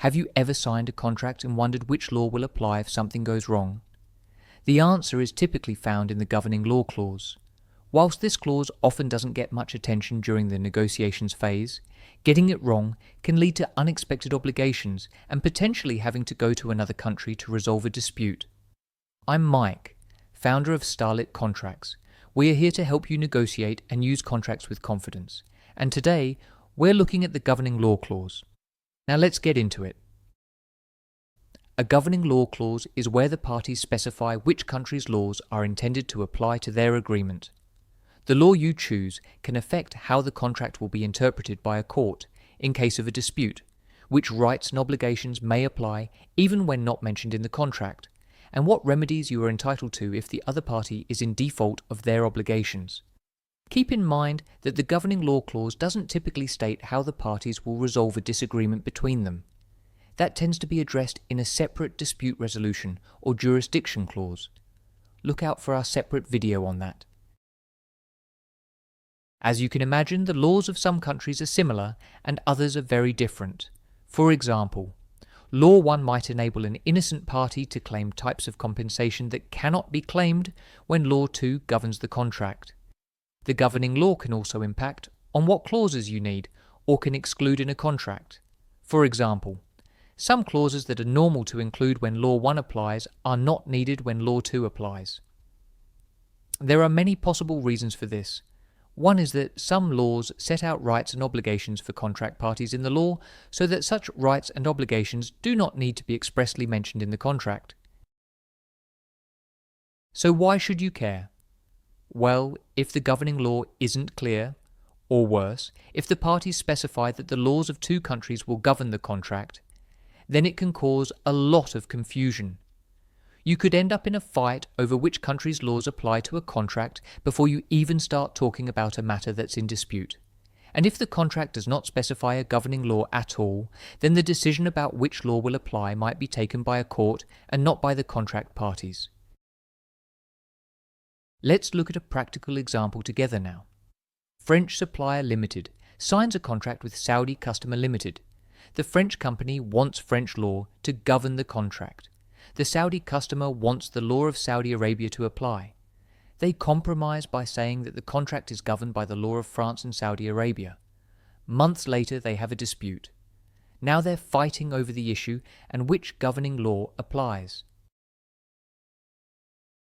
Have you ever signed a contract and wondered which law will apply if something goes wrong? The answer is typically found in the governing law clause. Whilst this clause often doesn't get much attention during the negotiations phase, getting it wrong can lead to unexpected obligations and potentially having to go to another country to resolve a dispute. I'm Mike, founder of Starlit Contracts. We are here to help you negotiate and use contracts with confidence. And today, we're looking at the governing law clause. Now let's get into it. A governing law clause is where the parties specify which country's laws are intended to apply to their agreement. The law you choose can affect how the contract will be interpreted by a court in case of a dispute, which rights and obligations may apply even when not mentioned in the contract, and what remedies you are entitled to if the other party is in default of their obligations. Keep in mind that the governing law clause doesn't typically state how the parties will resolve a disagreement between them. That tends to be addressed in a separate dispute resolution or jurisdiction clause. Look out for our separate video on that. As you can imagine, the laws of some countries are similar and others are very different. For example, Law 1 might enable an innocent party to claim types of compensation that cannot be claimed when Law 2 governs the contract. The governing law can also impact on what clauses you need or can exclude in a contract. For example, some clauses that are normal to include when Law 1 applies are not needed when Law 2 applies. There are many possible reasons for this. One is that some laws set out rights and obligations for contract parties in the law so that such rights and obligations do not need to be expressly mentioned in the contract. So why should you care? Well, if the governing law isn't clear, or worse, if the parties specify that the laws of two countries will govern the contract, then it can cause a lot of confusion. You could end up in a fight over which country's laws apply to a contract before you even start talking about a matter that's in dispute. And if the contract does not specify a governing law at all, then the decision about which law will apply might be taken by a court and not by the contract parties. Let's look at a practical example together now. French Supplier Limited signs a contract with Saudi Customer Limited. The French company wants French law to govern the contract. The Saudi customer wants the law of Saudi Arabia to apply. They compromise by saying that the contract is governed by the law of France and Saudi Arabia. Months later, they have a dispute. Now they're fighting over the issue and which governing law applies.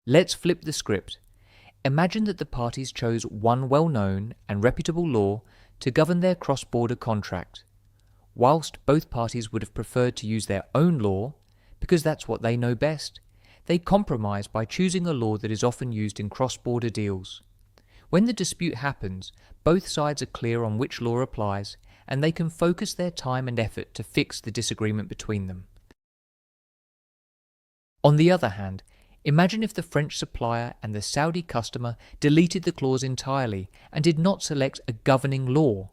Let's flip the script. Imagine that the parties chose one well-known and reputable law to govern their cross-border contract. Whilst both parties would have preferred to use their own law, because that's what they know best, they compromise by choosing a law that is often used in cross-border deals. When the dispute happens, both sides are clear on which law applies, and they can focus their time and effort to fix the disagreement between them. On the other hand, imagine if the French supplier and the Saudi customer deleted the clause entirely and did not select a governing law.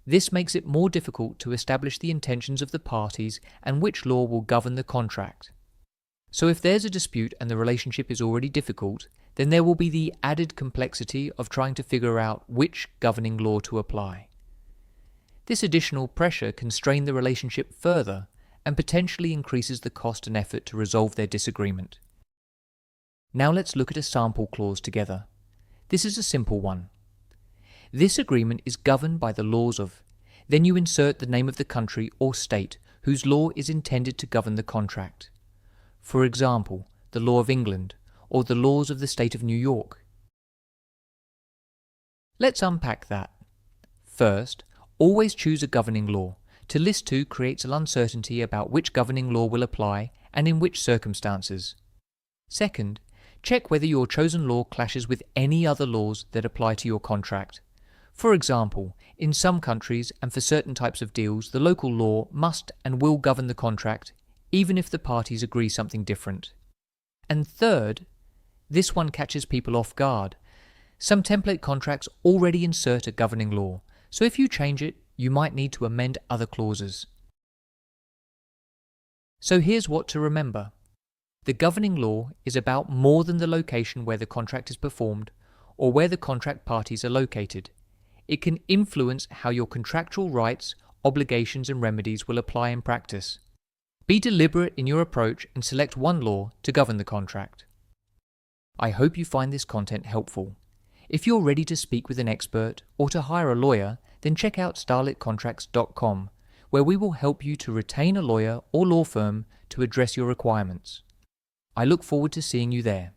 This makes it more difficult to establish the intentions of the parties and which law will govern the contract. So if there's a dispute and the relationship is already difficult, then there will be the added complexity of trying to figure out which governing law to apply. This additional pressure can strain the relationship further and potentially increases the cost and effort to resolve their disagreement. Now let's look at a sample clause together. This is a simple one. This agreement is governed by the laws of. Then you insert the name of the country or state whose law is intended to govern the contract. For example, the law of England or the laws of the state of New York. Let's unpack that. First, always choose a governing law. To list two creates an uncertainty about which governing law will apply and in which circumstances. Second, check whether your chosen law clashes with any other laws that apply to your contract. For example, in some countries and for certain types of deals, the local law must and will govern the contract, even if the parties agree something different. And third, this one catches people off guard. Some template contracts already insert a governing law, so if you change it, you might need to amend other clauses. So here's what to remember. The governing law is about more than the location where the contract is performed or where the contract parties are located. It can influence how your contractual rights, obligations and remedies will apply in practice. Be deliberate in your approach and select one law to govern the contract. I hope you find this content helpful. If you're ready to speak with an expert or to hire a lawyer, then check out starletcontracts.com, where we will help you to retain a lawyer or law firm to address your requirements. I look forward to seeing you there.